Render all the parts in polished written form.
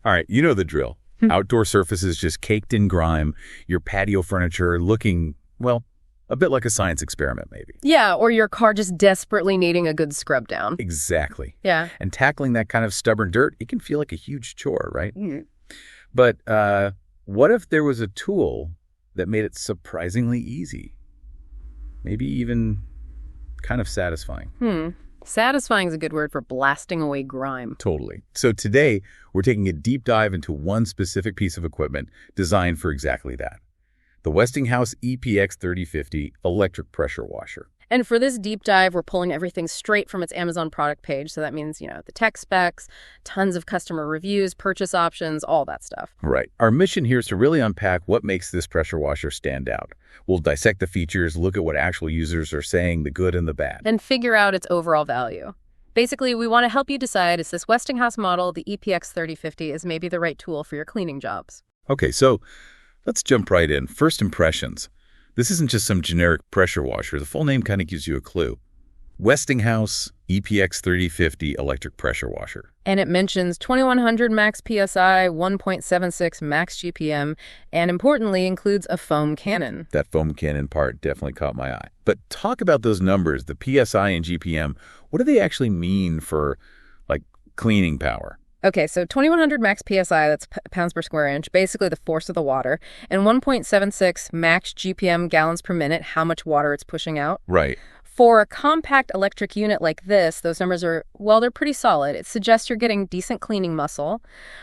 All right, you know the drill. Outdoor surfaces just caked in grime, your patio furniture looking, well, a bit like a science experiment, maybe. Yeah, or your car just desperately needing a good scrub down. Exactly. Yeah. And tackling that kind of stubborn dirt, it can feel like a huge chore, right? Mm. But what if there was a tool that made it surprisingly easy? Maybe even kind of satisfying. Satisfying is a good word for blasting away grime. Totally. So today, we're taking a deep dive into one specific piece of equipment designed for exactly that. The Westinghouse ePX3050 electric pressure washer. And for this deep dive, we're pulling everything straight from its Amazon product page. So that means, the tech specs, tons of customer reviews, purchase options, all that stuff. Right. Our mission here is to really unpack what makes this pressure washer stand out. We'll dissect the features, look at what actual users are saying, the good and the bad. And figure out its overall value. Basically, we want to help you decide, is this Westinghouse model, the ePX3050, is maybe the right tool for your cleaning jobs? Okay, so let's jump right in. First impressions. This isn't just some generic pressure washer. The full name kind of gives you a clue. Westinghouse ePX3050 electric pressure washer. And it mentions 2100 max PSI, 1.76 max GPM, and importantly includes a foam cannon. That foam cannon part definitely caught my eye. But talk about those numbers, the PSI and GPM. What do they actually mean for, cleaning power? Okay, so 2100 max PSI, that's pounds per square inch, basically the force of the water, and 1.76 max GPM, gallons per minute, how much water it's pushing out. Right. For a compact electric unit like this, those numbers are, they're pretty solid. It suggests you're getting decent cleaning muscle,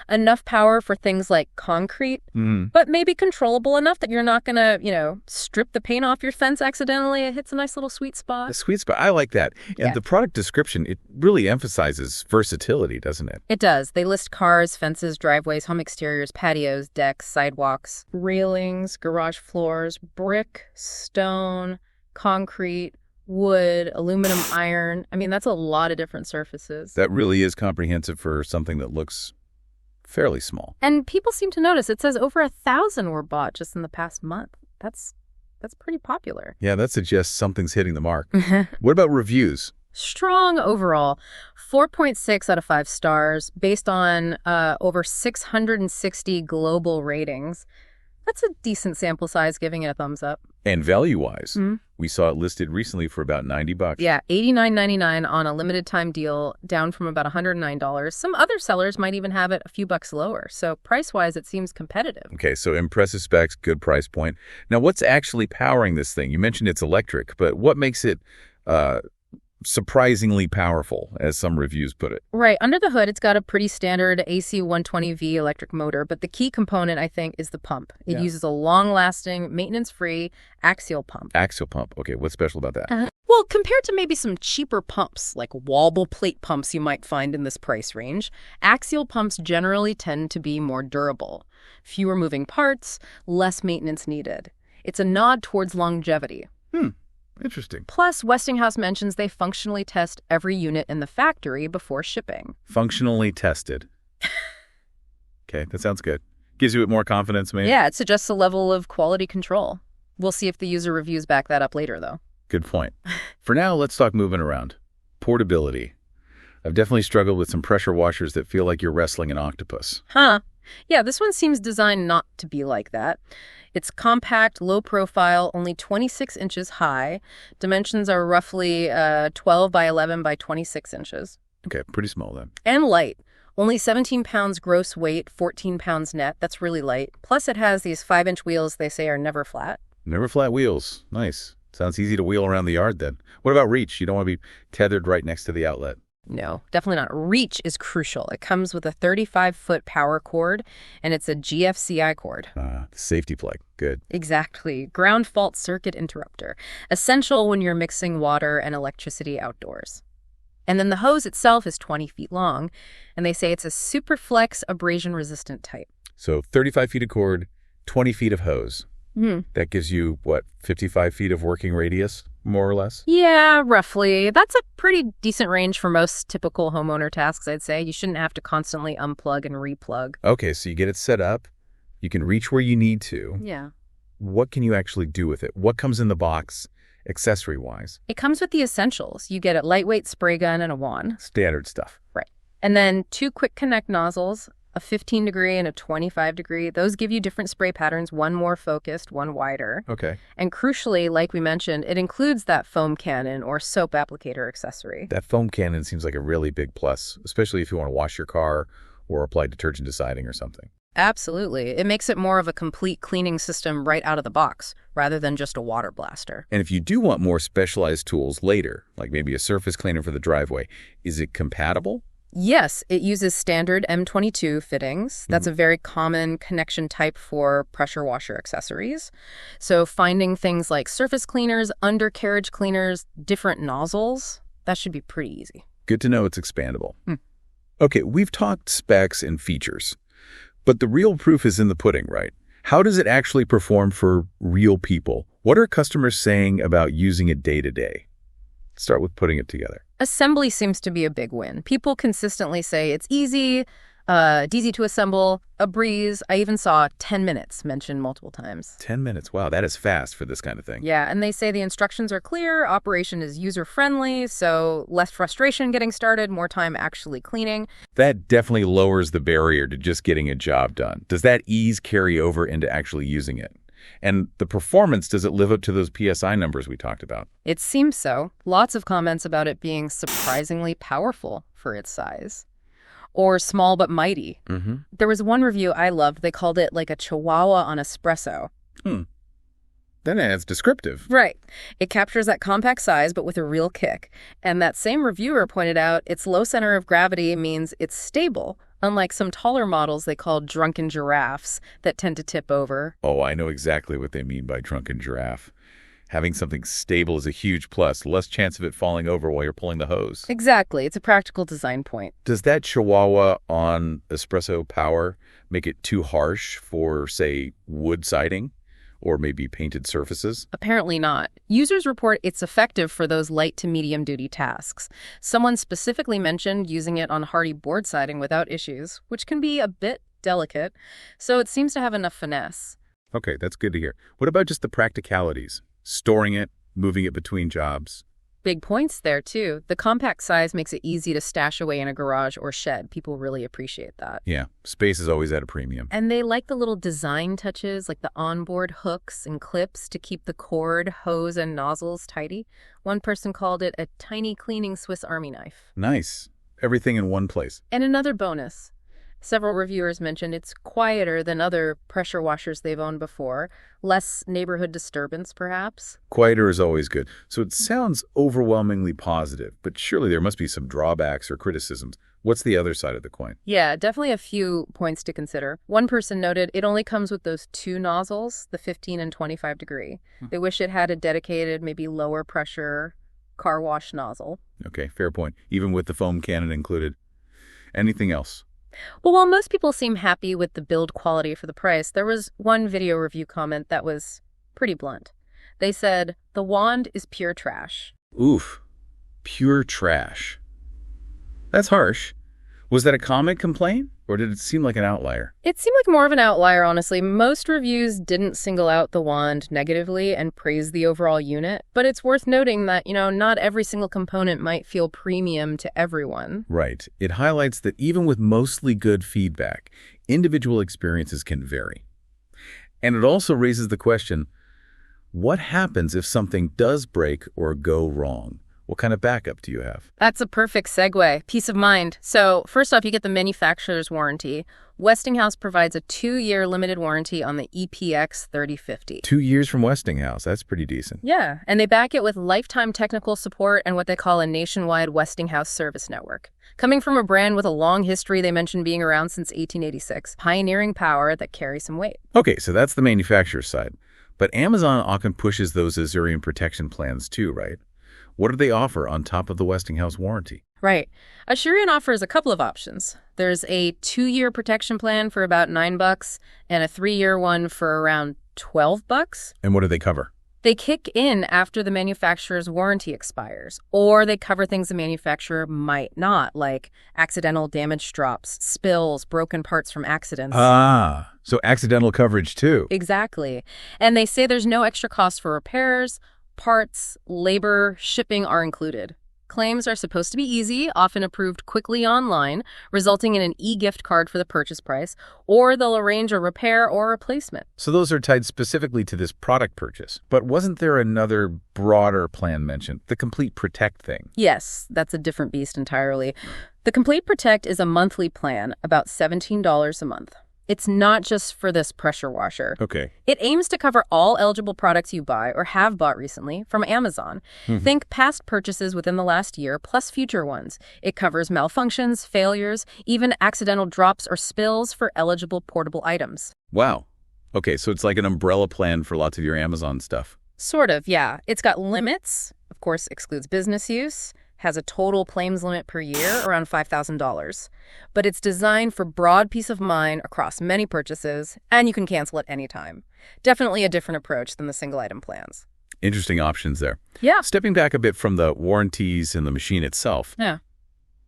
enough power for things like concrete, but maybe controllable enough that you're not going to, strip the paint off your fence accidentally. It hits a nice little sweet spot. The sweet spot. I like that. And the product description, it really emphasizes versatility, doesn't it? It does. They list cars, fences, driveways, home exteriors, patios, decks, sidewalks, railings, garage floors, brick, stone, concrete, wood, aluminum, iron. I mean, that's a lot of different surfaces. That really is comprehensive for something that looks fairly small. And people seem to notice. It says over 1,000 were bought just in the past month. That's pretty popular. Yeah, that suggests something's hitting the mark. What about reviews? Strong overall. 4.6 out of 5 stars based on over 660 global ratings. That's a decent sample size, giving it a thumbs up. And value-wise, we saw it listed recently for about $90. Yeah, $89.99 on a limited time deal, down from about $109. Some other sellers might even have it a few bucks lower. So price-wise, it seems competitive. Okay, so impressive specs, good price point. Now, what's actually powering this thing? You mentioned it's electric, but what makes it surprisingly powerful, as some reviews put it? Right. Under the hood, it's got a pretty standard AC 120V electric motor, but the key component, I think, is the pump. It uses a long-lasting, maintenance-free axial pump. Axial pump. Okay, what's special about that? Well, compared to maybe some cheaper pumps, like wobble plate pumps you might find in this price range, axial pumps generally tend to be more durable. Fewer moving parts, less maintenance needed. It's a nod towards longevity. Interesting. Plus, Westinghouse mentions they functionally test every unit in the factory before shipping. Functionally tested. Okay, that sounds good. Gives you a bit more confidence, maybe? Yeah, it suggests a level of quality control. We'll see if the user reviews back that up later, though. Good point. For now, let's talk moving around. Portability. I've definitely struggled with some pressure washers that feel like you're wrestling an octopus. Yeah, this one seems designed not to be like that. It's compact, low profile, only 26 inches high. Dimensions are roughly 12 by 11 by 26 inches. Okay, pretty small then. And light. Only 17 pounds gross weight, 14 pounds net. That's really light. Plus it has these 5-inch wheels they say are never flat. Never flat wheels. Nice. Sounds easy to wheel around the yard then. What about reach? You don't want to be tethered right next to the outlet. No, definitely not. Reach is crucial. It comes with a 35-foot power cord, and it's a GFCI cord. The safety plug. Good. Exactly. Ground fault circuit interrupter. Essential when you're mixing water and electricity outdoors. And then the hose itself is 20 feet long, and they say it's a Superflex abrasion-resistant type. So 35 feet of cord, 20 feet of hose. That gives you, 55 feet of working radius, more or less? Yeah, roughly. That's a pretty decent range for most typical homeowner tasks, I'd say. You shouldn't have to constantly unplug and replug. Okay, so you get it set up. You can reach where you need to. Yeah. What can you actually do with it? What comes in the box, accessory-wise? It comes with the essentials. You get a lightweight spray gun and a wand. Standard stuff. Right. And then 2 quick connect nozzles, a 15-degree and a 25-degree. Those give you different spray patterns, one more focused, one wider. Okay. And crucially, like we mentioned, it includes that foam cannon or soap applicator accessory. That foam cannon seems like a really big plus, especially if you want to wash your car or apply detergent to siding or something. Absolutely. It makes it more of a complete cleaning system right out of the box, rather than just a water blaster. And if you do want more specialized tools later, like maybe a surface cleaner for the driveway, is it compatible? Yes, it uses standard M22 fittings. That's a very common connection type for pressure washer accessories. So finding things like surface cleaners, undercarriage cleaners, different nozzles, that should be pretty easy. Good to know it's expandable. Okay, we've talked specs and features, but the real proof is in the pudding, right? How does it actually perform for real people? What are customers saying about using it day to day? Start with putting it together. Assembly seems to be a big win. People consistently say it's easy to assemble, a breeze. I even saw 10 minutes mentioned multiple times. 10 minutes. Wow, that is fast for this kind of thing. Yeah, and they say the instructions are clear, operation is user-friendly, so less frustration getting started, more time actually cleaning. That definitely lowers the barrier to just getting a job done. Does that ease carry over into actually using it? And the performance, does it live up to those PSI numbers we talked about? It seems so. Lots of comments about it being surprisingly powerful for its size. Or small but mighty. There was one review I loved. They called it like a chihuahua on espresso. Then it's descriptive. Right. It captures that compact size, but with a real kick. And that same reviewer pointed out its low center of gravity means it's stable, unlike some taller models they call drunken giraffes that tend to tip over. Oh, I know exactly what they mean by drunken giraffe. Having something stable is a huge plus. Less chance of it falling over while you're pulling the hose. Exactly. It's a practical design point. Does that chihuahua on espresso power make it too harsh for, say, wood siding or maybe painted surfaces? Apparently not. Users report it's effective for those light to medium duty tasks. Someone specifically mentioned using it on hardy board siding without issues, which can be a bit delicate, so it seems to have enough finesse. Okay, that's good to hear. What about just the practicalities? Storing it, moving it between jobs? Big points there, too. The compact size makes it easy to stash away in a garage or shed. People really appreciate that. Yeah, space is always at a premium. And they like the little design touches, like the onboard hooks and clips to keep the cord, hose, and nozzles tidy. One person called it a tiny cleaning Swiss Army knife. Nice. Everything in one place. And another bonus. Several reviewers mentioned it's quieter than other pressure washers they've owned before. Less neighborhood disturbance, perhaps. Quieter is always good. So it sounds overwhelmingly positive, but surely there must be some drawbacks or criticisms. What's the other side of the coin? Yeah, definitely a few points to consider. One person noted it only comes with those two nozzles, the 15 and 25 degree. They wish it had a dedicated, maybe lower pressure car wash nozzle. Okay, fair point. Even with the foam cannon included. Anything else? Well, while most people seem happy with the build quality for the price, there was one video review comment that was pretty blunt. They said, "The wand is pure trash." Oof. Pure trash. That's harsh. Was that a common complaint, or did it seem like an outlier? It seemed like more of an outlier, honestly. Most reviews didn't single out the wand negatively and praise the overall unit, but it's worth noting that, not every single component might feel premium to everyone. Right. It highlights that even with mostly good feedback, individual experiences can vary. And it also raises the question, what happens if something does break or go wrong? What kind of backup do you have? That's a perfect segue. Peace of mind. So first off, you get the manufacturer's warranty. Westinghouse provides a 2-year limited warranty on the ePX3050. 2 years from Westinghouse. That's pretty decent. Yeah, and they back it with lifetime technical support and what they call a nationwide Westinghouse service network. Coming from a brand with a long history, they mentioned being around since 1886. Pioneering power that carries some weight. Okay, so that's the manufacturer's side. But Amazon often pushes those Azurian protection plans too, right? What do they offer on top of the Westinghouse warranty? Right. Asurion offers a couple of options. There's a 2-year protection plan for about $9 and a 3-year one for around $12. And what do they cover? They kick in after the manufacturer's warranty expires, or they cover things the manufacturer might not, like accidental damage drops, spills, broken parts from accidents. Ah, so accidental coverage too. Exactly. And they say there's no extra cost for repairs. Parts, labor, shipping are included. Claims are supposed to be easy, often approved quickly online, resulting in an e-gift card for the purchase price, or they'll arrange a repair or replacement. So those are tied specifically to this product purchase. But wasn't there another broader plan mentioned, the Complete Protect thing? Yes, that's a different beast entirely. The Complete Protect is a monthly plan, about $17 a month. It's not just for this pressure washer. Okay. It aims to cover all eligible products you buy or have bought recently from Amazon. Think past purchases within the last year, plus future ones. It covers malfunctions, failures, even accidental drops or spills for eligible portable items. Wow. Okay, so it's like an umbrella plan for lots of your Amazon stuff. Sort of, yeah. It's got limits, of course, excludes business use, has a total claims limit per year around $5,000. But it's designed for broad peace of mind across many purchases, and you can cancel at any time. Definitely a different approach than the single-item plans. Interesting options there. Yeah. Stepping back a bit from the warranties and the machine itself, Yeah.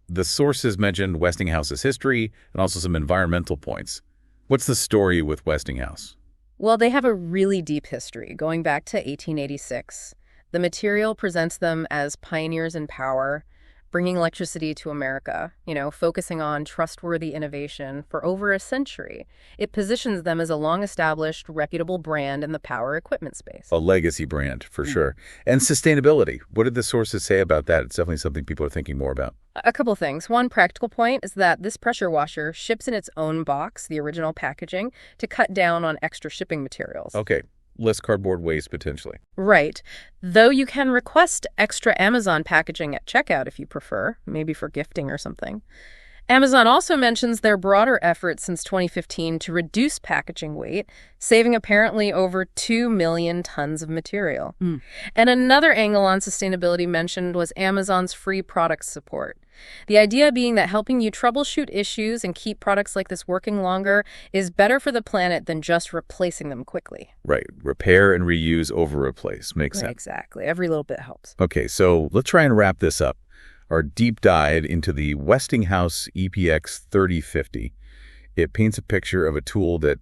the sources mentioned Westinghouse's history and also some environmental points. What's the story with Westinghouse? Well, they have a really deep history, going back to 1886. The material presents them as pioneers in power, bringing electricity to America, focusing on trustworthy innovation for over a century. It positions them as a long-established, reputable brand in the power equipment space. A legacy brand, for sure. And sustainability. What did the sources say about that? It's definitely something people are thinking more about. A couple things. One practical point is that this pressure washer ships in its own box, the original packaging, to cut down on extra shipping materials. Okay. Less cardboard waste, potentially. Right. Though you can request extra Amazon packaging at checkout if you prefer, maybe for gifting or something. Amazon also mentions their broader efforts since 2015 to reduce packaging weight, saving apparently over 2 million tons of material. And another angle on sustainability mentioned was Amazon's free product support. The idea being that helping you troubleshoot issues and keep products like this working longer is better for the planet than just replacing them quickly. Right. Repair and reuse over replace. Makes sense. Exactly. Every little bit helps. Okay, so let's try and wrap this up. Our deep dive into the Westinghouse ePX3050. It paints a picture of a tool that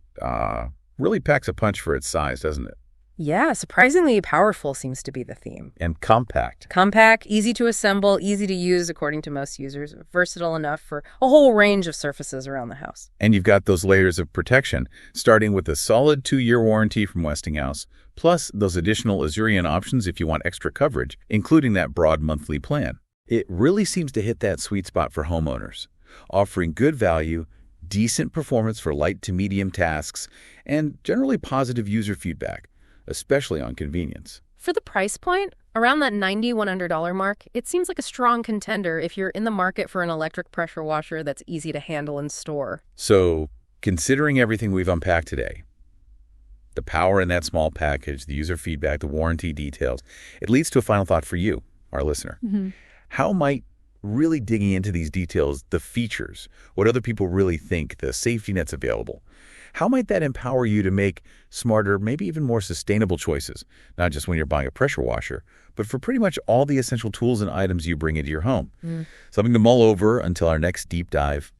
really packs a punch for its size, doesn't it? Yeah, surprisingly powerful seems to be the theme. And compact. Compact, easy to assemble, easy to use according to most users, versatile enough for a whole range of surfaces around the house. And you've got those layers of protection, starting with a solid 2-year warranty from Westinghouse, plus those additional Azurian options if you want extra coverage, including that broad monthly plan. It really seems to hit that sweet spot for homeowners, offering good value, decent performance for light to medium tasks, and generally positive user feedback, especially on convenience. For the price point, around that $90-$100 mark, it seems like a strong contender if you're in the market for an electric pressure washer that's easy to handle and store. So, considering everything we've unpacked today, the power in that small package, the user feedback, the warranty details, it leads to a final thought for you, our listener. How might really digging into these details, the features, what other people really think, the safety nets available, how might that empower you to make smarter, maybe even more sustainable choices, not just when you're buying a pressure washer, but for pretty much all the essential tools and items you bring into your home? Something to mull over until our next deep dive.